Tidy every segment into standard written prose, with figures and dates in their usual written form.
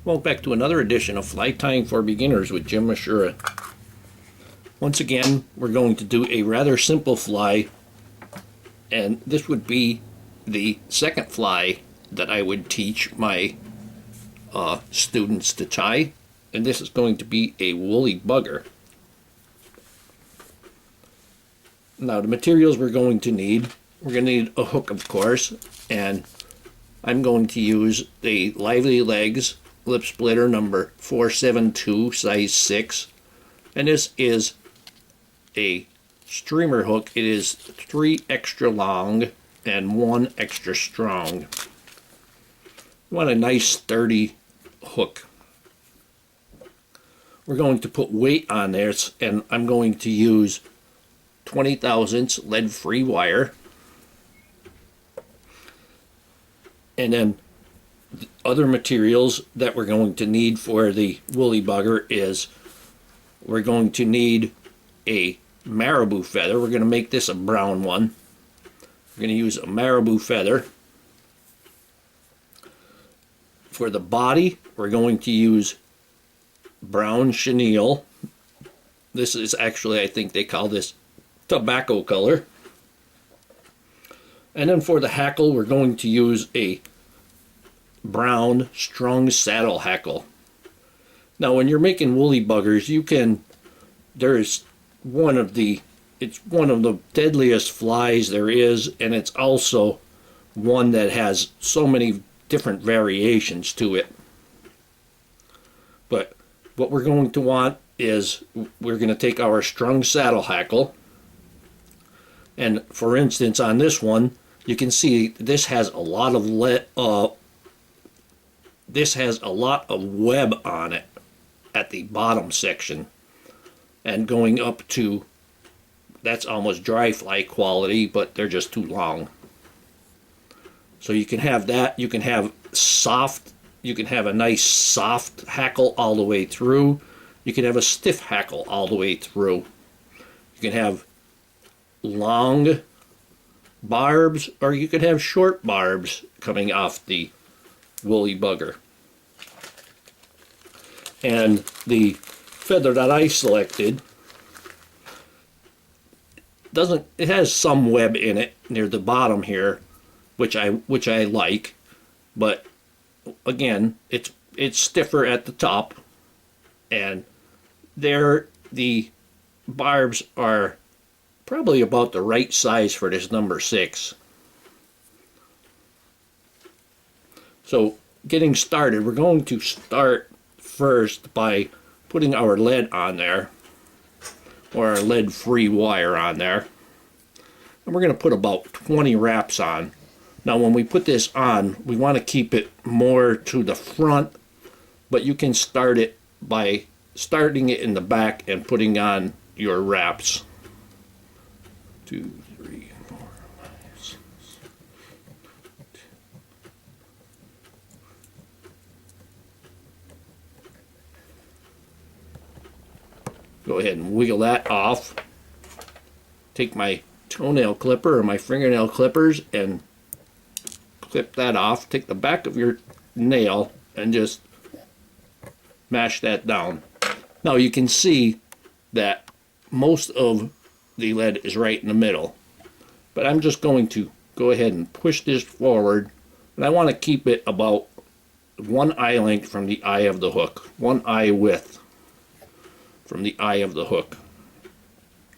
Welcome back to another edition of Fly Tying for Beginners with Jim Misiura. Once again, we're going to do a rather simple fly, and this would be the second fly that I would teach my students to tie, and this is going to be a woolly bugger. Now, the materials we're going to need a hook, of course, and I'm going to use the Lively Legs lip splitter number 472 size 6, and this is a streamer hook. It is 3 extra long and 1 extra strong. You want a nice sturdy hook. We're going to put weight on this, and I'm going to use 20 thousandths lead free wire, and then other materials that we're going to need for the woolly bugger is we're going to need a marabou feather. We're going to make this a brown one. We're going to use a marabou feather. For the body, we're going to use brown chenille. This is actually, I think they call this tobacco color. And then for the hackle, we're going to use a brown strung saddle hackle. Now, when you're making woolly buggers, it's one of the deadliest flies there is, and it's also one that has so many different variations to it. But what we're going to want is we're going to take our strung saddle hackle, and for instance on this one, you can see this has a lot of web on it at the bottom section, and going up to, that's almost dry fly quality, but they're just too long. So you can have that. You can have a nice soft hackle all the way through. You can have a stiff hackle all the way through. You can have long barbs, or you could have short barbs coming off the woolly bugger. And the feather that I selected it has some web in it near the bottom here, which I like, but again, it's stiffer at the top, and the barbs are probably about the right size for this number 6. So getting started, we're going to start first by putting our lead on there, or our lead free wire on there, and we're going to put about 20 wraps on. Now when we put this on, we want to keep it more to the front, but you can start it by starting it in the back and putting on your wraps. 2, 3, 4, 5, 6. Go ahead and wiggle that off. Take my toenail clipper or my fingernail clippers and clip that off. Take the back of your nail and just mash that down. Now you can see that most of the lead is right in the middle, but I'm just going to go ahead and push this forward, and I want to keep it about 1 eye length from the eye of the hook, 1 eye width from the eye of the hook.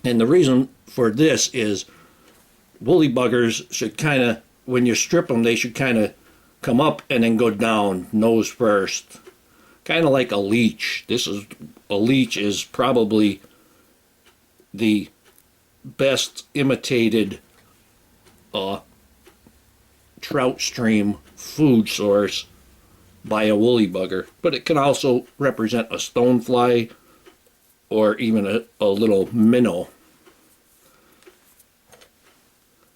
And the reason for this is woolly buggers should kind of, when you strip them, they should kind of come up and then go down nose first, kind of like a leech. A leech is probably the best imitated trout stream food source by a woolly bugger, but it can also represent a stonefly or even a little minnow.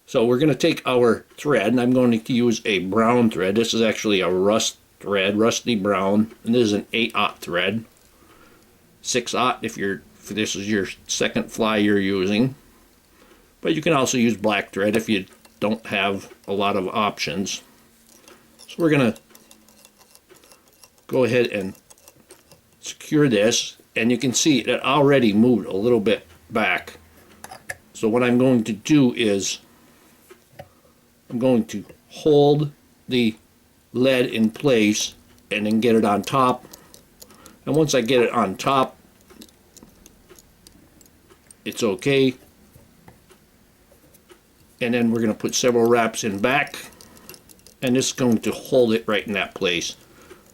So we're going to take our thread, and I'm going to use a brown thread. This is actually a rust thread, rusty brown, and this is an 8/0 thread. 6/0 if this is your second fly you're using. But you can also use black thread if you don't have a lot of options. So we're going to go ahead and secure this, and you can see it already moved a little bit back. So what I'm going to do is I'm going to hold the lead in place and then get it on top. And once I get it on top, it's okay. And then we're going to put several wraps in back, and this is going to hold it right in that place.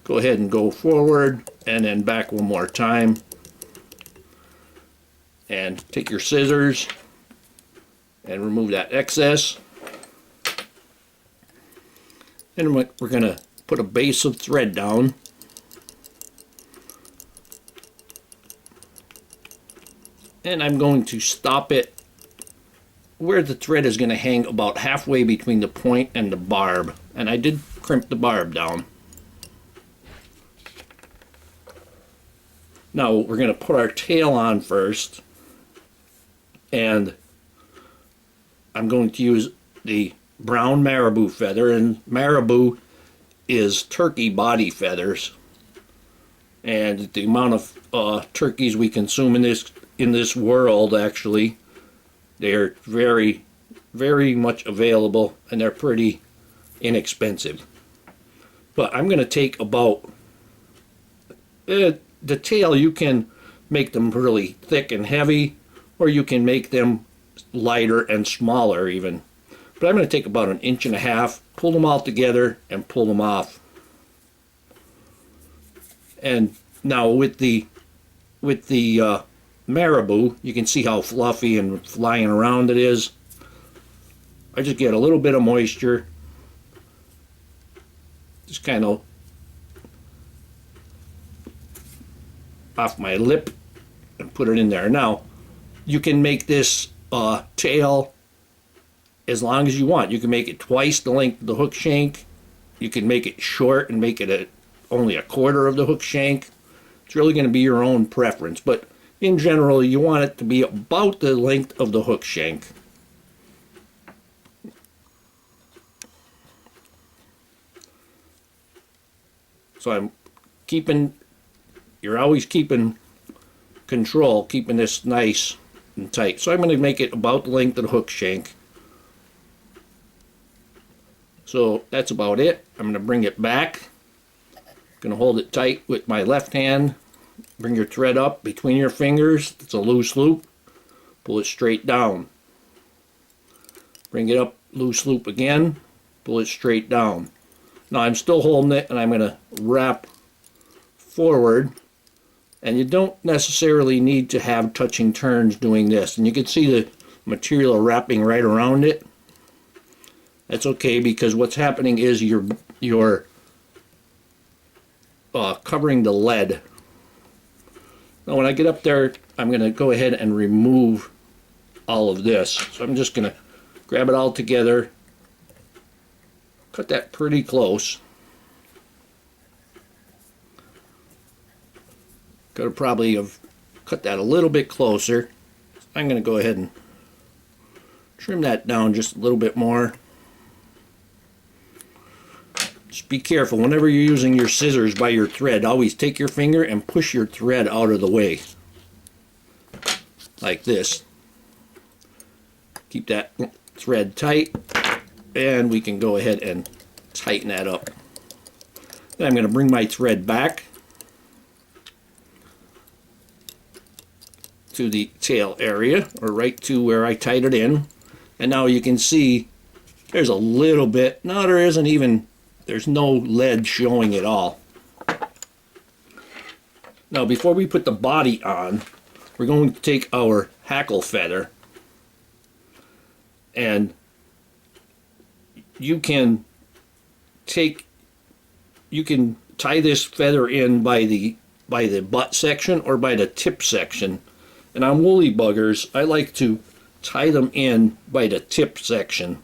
Go ahead and go forward and then back one more time. And take your scissors and remove that excess. And we're going to put a base of thread down. And I'm going to stop it where the thread is going to hang about halfway between the point and the barb. And I did crimp the barb down. Now we're going to put our tail on first, and I'm going to use the brown Marabou feather, and Marabou is turkey body feathers, and the amount of turkeys we consume in this world, actually, they're very, very much available, and they're pretty inexpensive. But I'm going to take about the tail. You can make them really thick and heavy, or you can make them lighter and smaller even. But I'm going to take about 1.5 inches, pull them all together, and pull them off. And now with the Marabou, you can see how fluffy and flying around it is. I just get a little bit of moisture, just kind of off my lip, and put it in there. Now you can make this tail as long as you want. You can make it twice the length of the hook shank. You can make it short and make it only 1/4 of the hook shank. It's really going to be your own preference, but in general you want it to be about the length of the hook shank. So you're always keeping control, keeping this nice and tight. So I'm going to make it about the length of the hook shank. So that's about it. I'm going to bring it back. I'm going to hold it tight with my left hand. Bring your thread up between your fingers. It's a loose loop. Pull it straight down. Bring it up, loose loop again. Pull it straight down. Now I'm still holding it, and I'm going to wrap forward. And you don't necessarily need to have touching turns doing this. And you can see the material wrapping right around it. That's okay, because what's happening is you're covering the lead. Now when I get up there, I'm going to go ahead and remove all of this. So I'm just going to grab it all together, cut that pretty close. Could have probably have cut that a little bit closer. I'm going to go ahead and trim that down just a little bit more. Just be careful whenever you're using your scissors by your thread. Always take your finger and push your thread out of the way, like this. Keep that thread tight, and we can go ahead and tighten that up. Then I'm going to bring my thread back to the tail area, or right to where I tied it in. And now you can see there's a little bit. No, there isn't even. There's no lead showing at all. Now before we put the body on, we're going to take our hackle feather, and you can tie this feather in by the butt section or by the tip section. And on woolly buggers, I like to tie them in by the tip section.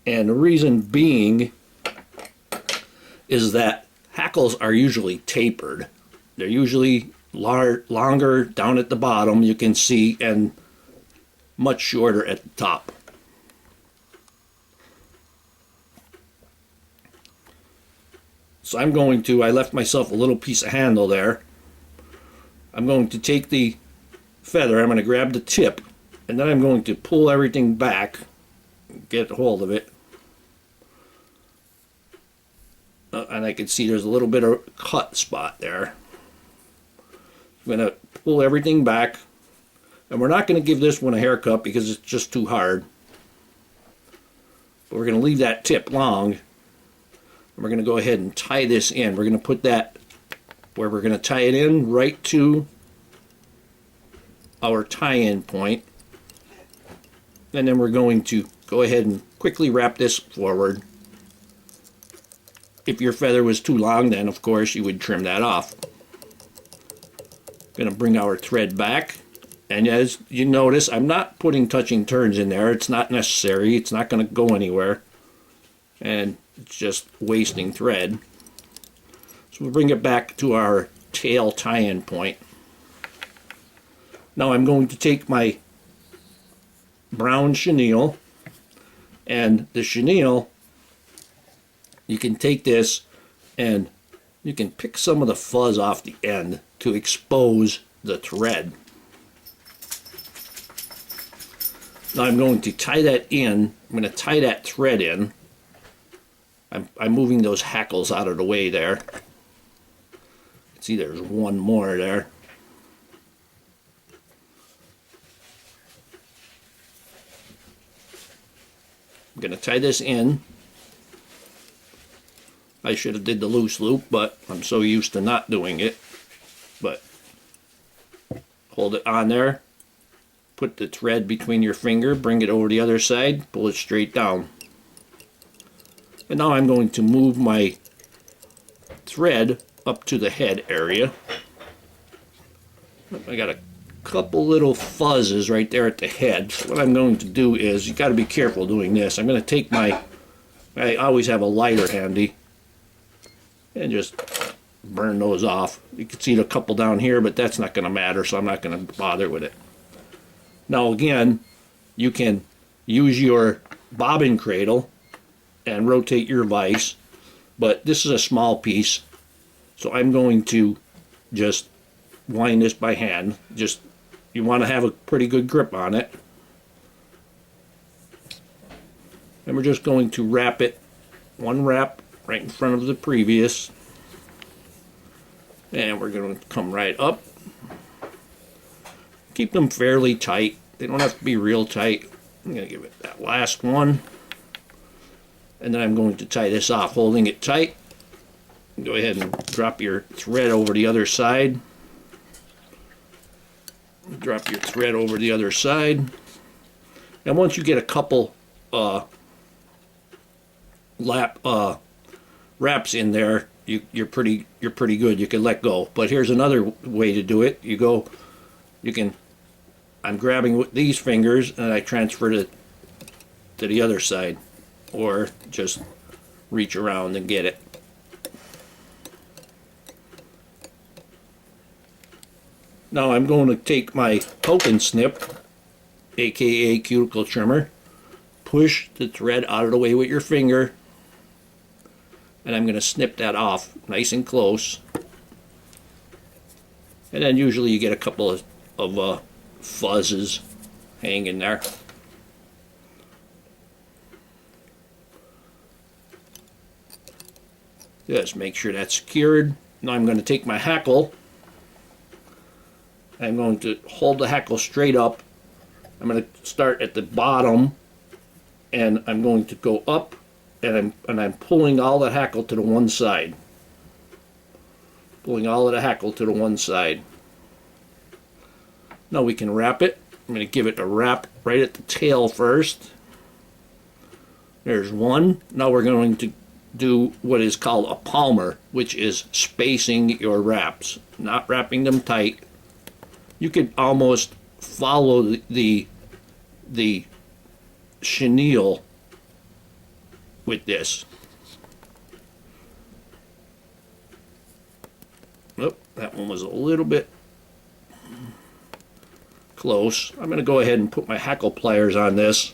And the reason being is that hackles are usually tapered. They're usually longer down at the bottom, you can see, and much shorter at the top. So I left myself a little piece of handle there. I'm going to take the feather, I'm going to grab the tip, and then I'm going to pull everything back, get hold of it. And I can see there's a little bit of cut spot there. I'm going to pull everything back, and we're not going to give this one a haircut because it's just too hard. But we're going to leave that tip long, and we're going to go ahead and tie this in. We're going to put that where we're going to tie it in right to our tie-in point, and then we're going to go ahead and quickly wrap this forward. If your feather was too long, then of course you would trim that off. Going to bring our thread back, and as you notice, I'm not putting touching turns in there. It's not necessary. It's not going to go anywhere, and it's just wasting thread. So we'll bring it back to our tail tie-in point. Now I'm going to take my brown chenille, and the chenille, you can take this and you can pick some of the fuzz off the end to expose the thread. Now I'm going to tie that in. I'm going to tie that thread in. I'm moving those hackles out of the way there. See, there's one more there. I'm going to tie this in. I should have did the loose loop, but I'm so used to not doing it. But hold it on there, put the thread between your finger, bring it over the other side, pull it straight down. And now I'm going to move my thread up to the head area. I got a couple little fuzzes right there at the head. So what I'm going to do is, you got to be careful doing this. I'm going to take I always have a lighter handy, and just burn those off. You can see a couple down here, but that's not going to matter, so I'm not going to bother with it. Now again, you can use your bobbin cradle and rotate your vise, but this is a small piece, so I'm going to just wind this by hand. You want to have a pretty good grip on it, and we're just going to wrap it, one wrap right in front of the previous, and we're going to come right up. Keep them fairly tight. They don't have to be real tight. I'm going to give it that last one, and then I'm going to tie this off, holding it tight. Go ahead and drop your thread over the other side. Drop your thread over the other side, and once you get a couple wraps in there, you're pretty good. You can let go. But here's another way to do it. I'm grabbing with these fingers and I transfer it to the other side, or just reach around and get it. Now I'm going to take my poke and snip, aka cuticle trimmer, push the thread out of the way with your finger, and I'm going to snip that off nice and close. And then usually you get a couple of fuzzes hanging there. Just make sure that's secured. Now I'm going to take my hackle. I'm going to hold the hackle straight up. I'm going to start at the bottom, and I'm going to go up, and I'm pulling all the hackle to the one side. Pulling all of the hackle to the one side. Now we can wrap it. I'm going to give it a wrap right at the tail first. There's one. Now we're going to do what is called a palmer, which is spacing your wraps, not wrapping them tight. You could almost follow the chenille with this. Oh, that one was a little bit close. I'm going to go ahead and put my hackle pliers on this.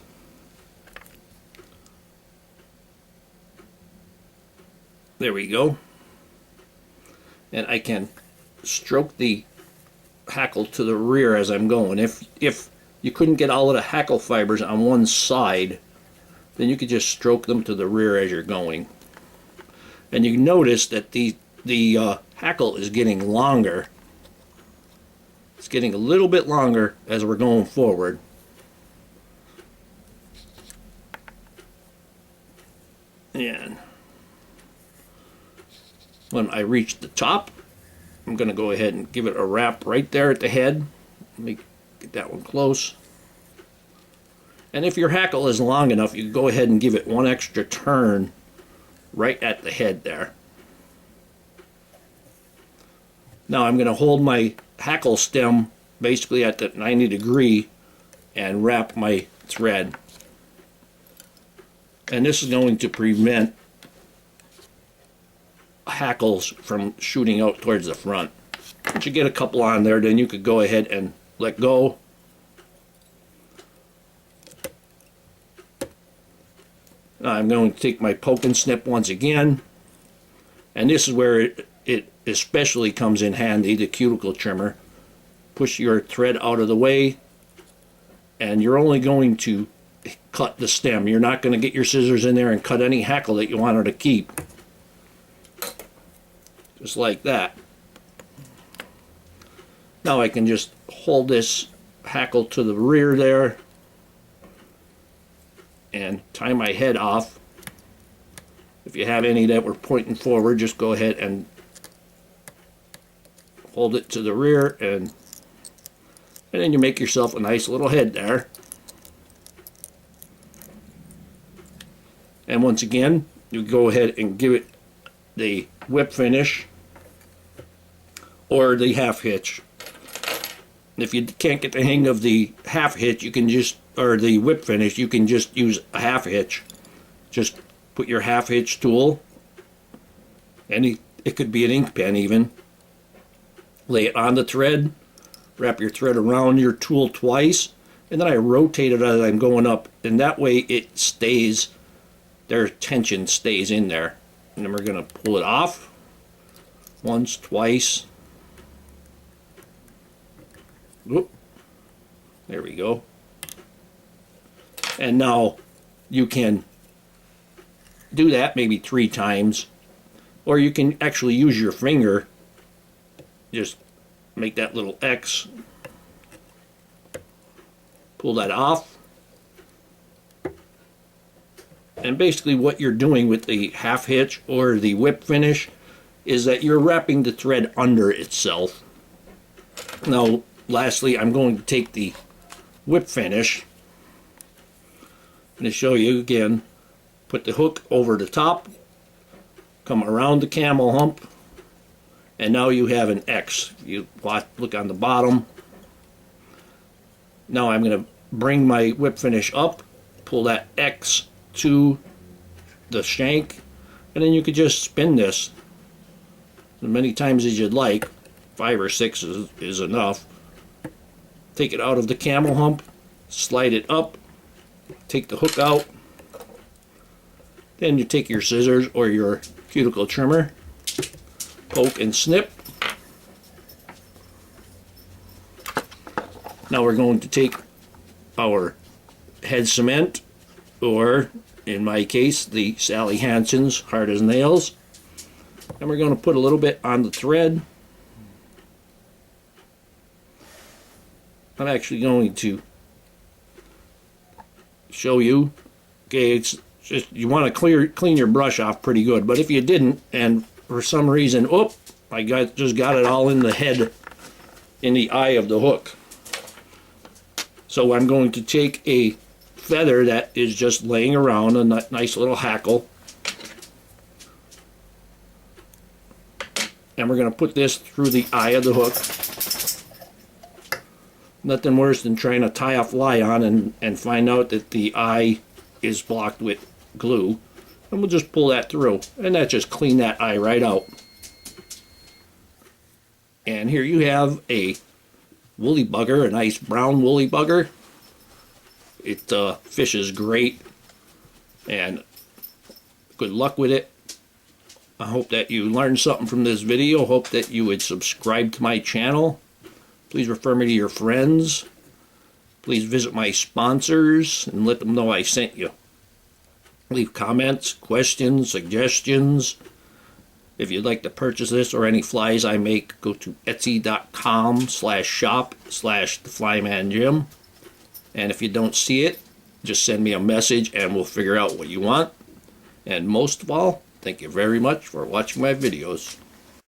There we go. and I can stroke the hackle to the rear as I'm going. If you couldn't get all of the hackle fibers on one side, then you could just stroke them to the rear as you're going. And you notice that the hackle is getting longer. It's getting a little bit longer as we're going forward. And when I reach the top, I'm going to go ahead and give it a wrap right there at the head. Let me get that one close. And if your hackle is long enough, you can go ahead and give it one extra turn right at the head there. Now I'm going to hold my hackle stem basically at the 90 degree and wrap my thread. And this is going to prevent hackles from shooting out towards the front. Once you get a couple on there, then you could go ahead and let go. Now I'm going to take my poke and snip once again, and this is where it especially comes in handy, the cuticle trimmer. Push your thread out of the way, and you're only going to cut the stem. You're not going to get your scissors in there and cut any hackle that you want her to keep. Just like that. Now I can just hold this hackle to the rear there and tie my head off. If you have any that were pointing forward, just go ahead and hold it to the rear, and then you make yourself a nice little head there. And once again, you go ahead and give it the whip finish or the half hitch. If you can't get the hang of the half hitch, you can just, or the whip finish, you can just use a half hitch. Just put your half hitch tool, and it could be an ink pen even. Lay it on the thread, wrap your thread around your tool twice, and then I rotate it as I'm going up, and that way it stays, their tension stays in there. And then we're going to pull it off once, twice. Whoop. There we go. And now you can do that maybe 3 times, or you can actually use your finger. Just make that little X, pull that off, and basically what you're doing with the half hitch or the whip finish is that you're wrapping the thread under itself. Now lastly, I'm going to take the whip finish. I'm going to show you again. Put the hook over the top, come around the camel hump, and now you have an X. You look on the bottom. Now I'm going to bring my whip finish up, pull that X to the shank, and then you could just spin this as many times as you'd like. 5 or 6 is enough. Take it out of the camel hump, slide it up, take the hook out, then you take your scissors or your cuticle trimmer, poke and snip. Now we're going to take our head cement, or in my case the Sally Hansen's hard as nails, and we're going to put a little bit on the thread. I'm actually going to show you. Okay, it's just, you want to clean your brush off pretty good, but if you didn't, and for some reason, I just got it all in the head, in the eye of the hook. So I'm going to take a feather that is just laying around, a nice little hackle, and we're going to put this through the eye of the hook. Nothing worse than trying to tie a fly on and find out that the eye is blocked with glue. And we'll just pull that through, and that just clean that eye right out. And here you have a woolly bugger, a nice brown woolly bugger. It fishes great, and good luck with it. I hope that you learned something from this video. Hope that you would subscribe to my channel. Please refer me to your friends. Please visit my sponsors and let them know I sent you. Leave comments, questions, suggestions. If you'd like to purchase this or any flies I make, go to etsy.com/shop/theflymanjim. And if you don't see it, just send me a message and we'll figure out what you want. And most of all, thank you very much for watching my videos.